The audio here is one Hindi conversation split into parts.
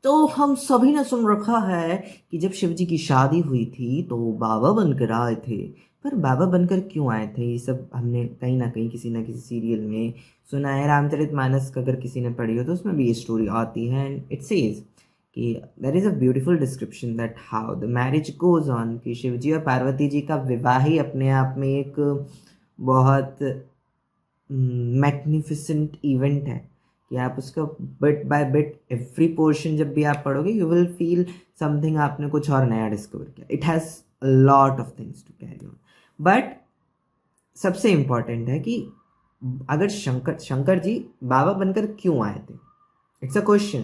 तो हम सभी ने सुन रखा है कि जब शिव जी की शादी हुई थी तो बाबा बनकर आए थे। पर बाबा बनकर क्यों आए थे, ये सब हमने कहीं ना कहीं किसी ना किसी सीरियल में सुना है। रामचरितमानस का अगर किसी ने पढ़ी हो तो उसमें भी ये स्टोरी आती है एंड इट सेज कि there is a beautiful description that how the marriage goes on, कि शिव जी और पार्वती जी का विवाह ही अपने आप में एक बहुत मैग्निफिसेंट इवेंट है कि आप उसका bit by bit every portion जब भी आप पढ़ोगे यू विल फील समथिंग, आपने कुछ और नया डिस्कवर किया। It has a lot of things to carry on. But सबसे इम्पॉर्टेंट है कि अगर शंकर जी बाबा बनकर क्यों आए थे, इट्स अ क्वेश्चन।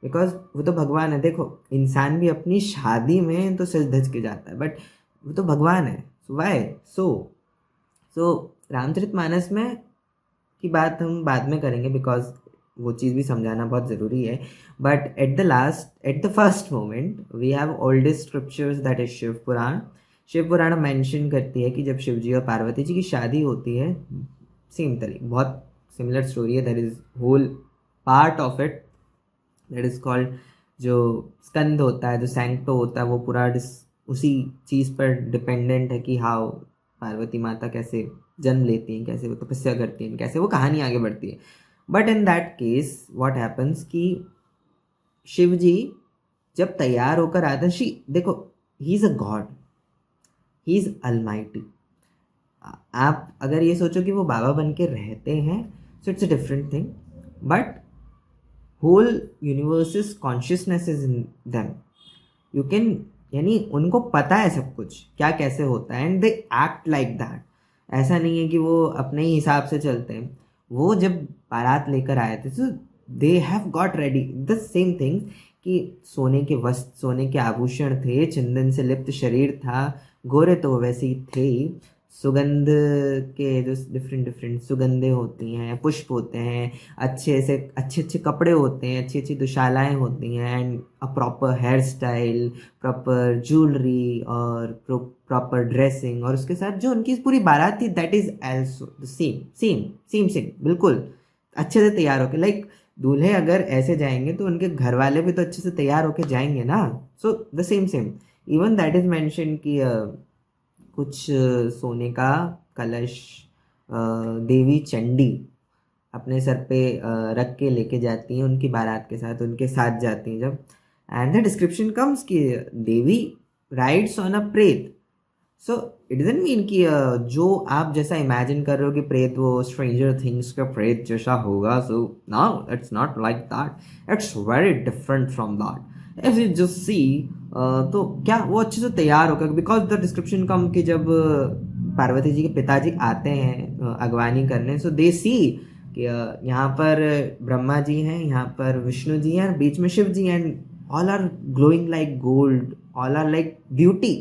बिकॉज वो तो भगवान है। देखो, इंसान भी अपनी शादी में तो सज धज के जाता है, बट वो तो भगवान है। सो वाई सो रामचरितमानस में की बात हम बाद में करेंगे बिकॉज वो चीज़ भी समझाना बहुत ज़रूरी है। But at the first moment we have oldest scriptures that is Shiv Puran. Shiv Puran mention करती है कि जब शिव जी और पार्वती जी की शादी होती है, सेम तरीके बहुत सिमिलर स्टोरी है। That is whole part of it that is called, जो स्कंद होता है, जो सैंक्टो होता है, वो पूरा उसी चीज़ पर डिपेंडेंट है कि हाउ पार्वती माता कैसे जन्म लेती हैं, कैसे वो तपस्या करती हैं, कैसे वो कहानी आगे बढ़ती है। But in that case what happens कि शिव जी जब तैयार होकर आते हैं, देखो, he is a God, he is Almighty. आप अगर ये सोचो कि वो बाबा बन के रहते हैं, so it's a different thing. But whole universe consciousness is in them. You can, यानी उनको पता है सब कुछ क्या कैसे होता है and they act like that. ऐसा नहीं है कि वो अपने ही हिसाब से चलते हैं। वो जब बारात लेकर आए थे तो they have got ready the same thing, कि सोने के वस्त्र, सोने के आभूषण थे, चंदन से लिप्त शरीर था, गोरे तो वैसे ही थे ही। सुगंध के जो डिफरेंट डिफरेंट सुगंधें होती हैं, पुष्प होते हैं, अच्छे अच्छे कपड़े होते हैं, अच्छी अच्छी दुशालाएँ होती हैं and a proper hair style, proper jewellery और प्रॉपर ड्रेसिंग। और उसके साथ जो उनकी पूरी बारात थी that is also the same same same same, बिल्कुल अच्छे से तैयार होके। लाइक दूल्हे अगर ऐसे जाएंगे तो उनके घर वाले भी तो अच्छे से तैयार होके जाएंगे ना। So the same same, even that is mention कि कुछ सोने का कलश देवी चंडी अपने सर पे रख के लेके जाती हैं उनकी बारात के साथ, उनके साथ जाती हैं जब। एंड द डिस्क्रिप्शन कम्स कि देवी राइड्स ऑन अ प्रेत। सो इट डजंट मीन कि जो आप जैसा इमेजिन कर रहे हो कि प्रेत वो स्ट्रेंजर थिंग्स का प्रेत जैसा होगा। So now it's not like that, it's very different from that. As you just see, तो क्या वो अच्छे से तैयार होकर, बिकॉज द डिस्क्रिप्शन कम कि जब पार्वती जी के पिताजी आते हैं अगवानी करने, सो दे सी कि यहाँ पर ब्रह्मा जी हैं, यहाँ पर विष्णु जी हैं और बीच में Shiv ji, and all are glowing like gold, all are like beauty.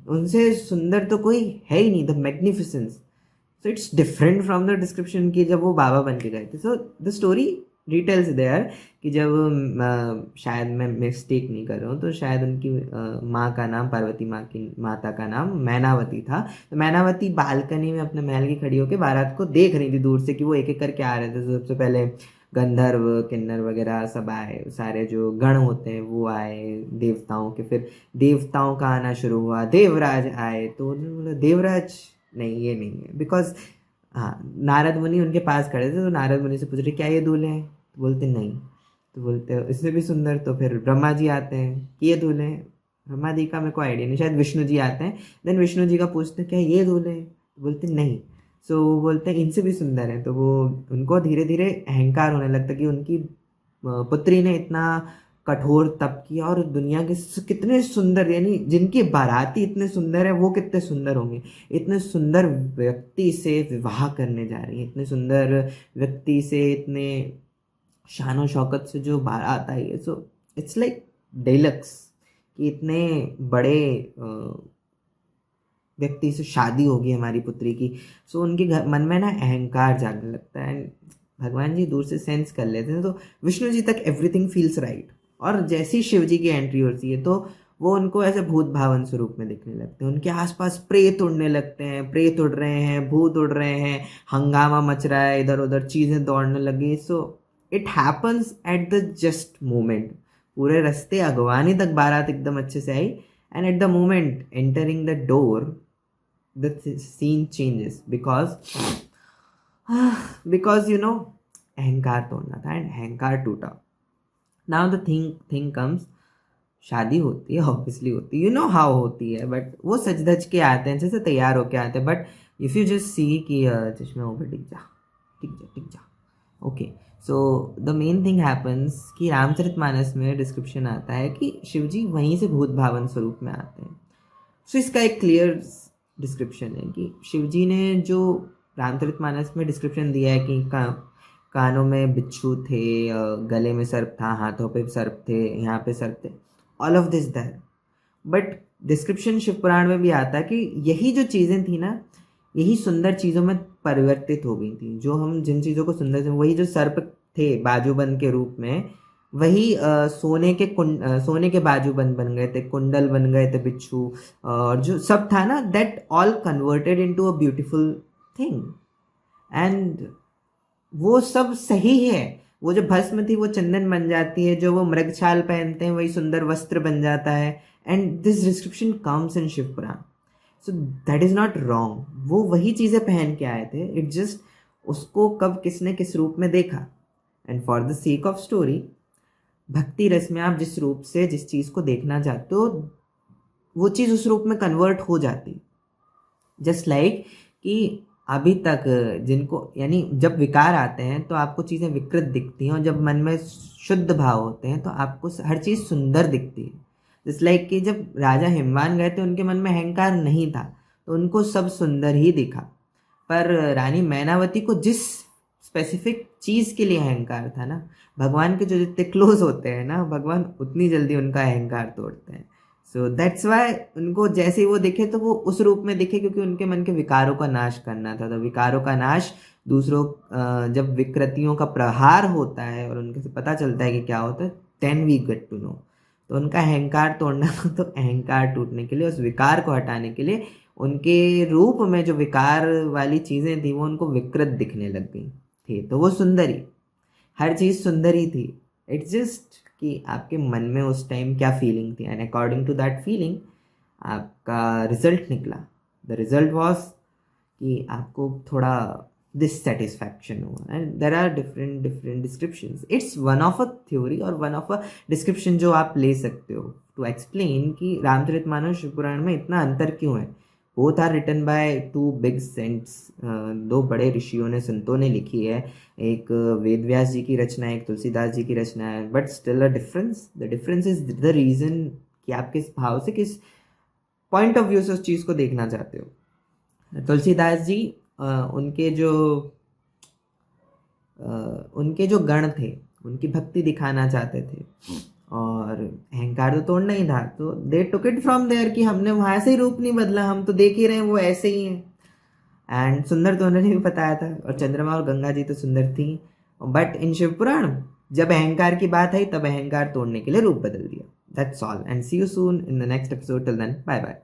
उनसे सुंदर तो कोई है ही नहीं, the magnificence. So it's different from the description की जब वो बाबा बन के गए थे। So the story details there कि जब शायद मैं मिस्टेक नहीं कर रहा हूँ तो शायद उनकी माँ का नाम, पार्वती माँ की माता का नाम मैनावती था। तो मैनावती बालकनी में अपने महल की खड़ी होकर बारात को देख रही थी दूर से कि वो एक एक करके आ रहे थे। तो सबसे पहले गंधर्व किन्नर वगैरह सब आए, सारे जो गण होते हैं वो आए देवताओं के। फिर देवताओं का आना शुरू हुआ, देवराज आए। तो उन्होंने बोला देवराज नहीं, ये नहीं है। बिकॉज हाँ, नारद मुनि उनके पास खड़े थे तो नारद मुनि से पूछ रहे क्या ये दूल्हे हैं, तो बोलते नहीं। तो बोलते इससे भी सुंदर। तो फिर ब्रह्मा जी आते हैं कि ये दूल्हे हैं। ब्रह्मा जी का मेरे को आइडिया नहीं, शायद विष्णु जी आते हैं। देन विष्णु जी का पूछते हैं क्या ये दूल्हे हैं, तो बोलते नहीं। सो वो बोलते हैं इनसे भी सुंदर है। तो वो उनको धीरे धीरे अहंकार होने लगता कि उनकी पुत्री ने इतना कठोर तप किया और दुनिया के कितने सुंदर, यानी जिनकी बाराती इतने सुंदर है वो कितने सुंदर होंगे। इतने सुंदर व्यक्ति से विवाह करने जा रही है, इतने सुंदर व्यक्ति से, इतने शान शौकत से जो बारात आई है। सो इट्स लाइक डेलक्स कि इतने बड़े व्यक्ति से शादी होगी हमारी पुत्री की। सो उनके घर मन में ना अहंकार जागने लगता है। भगवान जी दूर से सेंस कर लेते हैं तो विष्णु जी तक एवरीथिंग फील्स राइट। और जैसे ही शिव जी की एंट्री होती है तो वो उनको ऐसे भूत भावन स्वरूप में दिखने लगते हैं। उनके आसपास प्रेत उड़ने लगते हैं, प्रेत उड़ रहे हैं, भूत उड़ रहे हैं, हंगामा मच रहा है, इधर उधर चीज़ें दौड़ने लगी। So it happens at the just moment. पूरे रास्ते अगवानी तक बारात एकदम अच्छे से आई, and at the moment entering the door the scene changes, because अहंकार तोड़ना था एंड अहंकार टूटा. नाउ द थिंग कम्स, शादी होती है, ऑब्वियसली होती है, हाउ होती है, बट वो सच धज के आते हैं, जैसे तैयार होके आते हैं. बट इफ यू जस्ट सी कि चश्मे ऊपर टिक जा टिक जा टिक जा, okay. So the main thing happens कि रामचरितमानस में डिस्क्रिप्शन आता है कि शिवजी वहीं से भूत भावन स्वरूप में आते हैं. सो इसका एक क्लियर डिस्क्रिप्शन है कि शिवजी ने जो रामचरितमानस में डिस्क्रिप्शन दिया है कि कानों में बिच्छू थे, गले में सर्प था, हाथों पे सर्प थे, यहाँ पे सर्प थे, all of this that. But description Shiv Purana में भी आता है कि यही जो चीज़ें थी ना, यही सुंदर चीज़ों में परिवर्तित हो गई थी. जो हम जिन चीज़ों को सुंदर थे, वही जो सर्प थे बाजूबंद के रूप में, वही सोने के बाजूबंद बन गए थे, कुंडल बन गए थे बिच्छू, और जो सब था ना, that all converted into a beautiful thing. And वो सब सही है. वो जो भस्म थी वो चंदन बन जाती है, जो वो मृगछाल पहनते हैं वही सुंदर वस्त्र बन जाता है. And this description comes in Shiv Puran. So that is not wrong. वो वही चीज़ें पहन के आए थे, इट जस्ट उसको कब किसने किस रूप में देखा. And for the sake of story, भक्ति रस में आप जिस रूप से जिस चीज़ को देखना चाहते हो, वो चीज़ उस रूप में कन्वर्ट हो जाती. जस्ट लाइक कि अभी तक जिनको, यानी जब विकार आते हैं तो आपको चीज़ें विकृत दिखती हैं, और जब मन में शुद्ध भाव होते हैं तो आपको हर चीज़ सुंदर दिखती है. जस्ट लाइक कि जब राजा हिमवान गए थे, उनके मन में अहंकार नहीं था, तो उनको सब सुंदर ही दिखा. पर रानी मैनावती को जिस स्पेसिफिक चीज़ के लिए अहंकार था ना, भगवान के जो जितने क्लोज होते हैं ना, भगवान उतनी जल्दी उनका अहंकार तोड़ते हैं. सो दैट्स वाई उनको जैसे ही वो दिखे तो वो उस रूप में दिखे, क्योंकि उनके मन के विकारों का नाश करना था. तो विकारों का नाश दूसरों, जब विकृतियों का प्रहार होता है और उनके से पता चलता है कि क्या होता है, then we get to know. तो उनका अहंकार तोड़ना था, तो अहंकार टूटने के लिए, उस विकार को हटाने के लिए, उनके रूप में जो विकार वाली चीज़ें थी वो उनको विकृत दिखने लग गई थी. तो वो सुंदरी, हर चीज़ सुंदर ही थी. इट्स जस्ट कि आपके मन में उस टाइम क्या फीलिंग थी, and according to that feeling आपका रिजल्ट निकला. द रिजल्ट वॉज कि आपको थोड़ा डिससेटिस्फैक्शन हुआ. And there are different different descriptions. It's one of a theory और वन ऑफ अ डिस्क्रिप्शन जो आप ले सकते हो टू एक्सप्लेन कि रामचरितमानस शिव पुराण में इतना अंतर क्यों है. Both are written by two big saints. दो बड़े ऋषियों ने, संतों ने लिखी है. एक वेदव्यास जी की रचना है, एक तुलसीदास जी की रचना है. But still a difference. The difference is the reason कि आप किस भाव से, किस पॉइंट ऑफ व्यू से उस चीज़ को देखना चाहते हो. तुलसीदास जी उनके जो गण थे, उनकी भक्ति दिखाना चाहते थे, और अहंकार तो तोड़ना ही था. तो दे टुक इट फ्रॉम देयर कि हमने वहाँ से ही रूप नहीं बदला, हम तो देख ही रहे हैं वो ऐसे ही हैं. एंड सुंदर तो उन्होंने भी बताया था, और चंद्रमा और गंगा जी तो सुंदर थी. बट इन शिव पुराण जब अहंकार की बात आई, तब अहंकार तोड़ने के लिए रूप बदल दिया. That's all, and see you soon in the next episode. Till then, bye bye.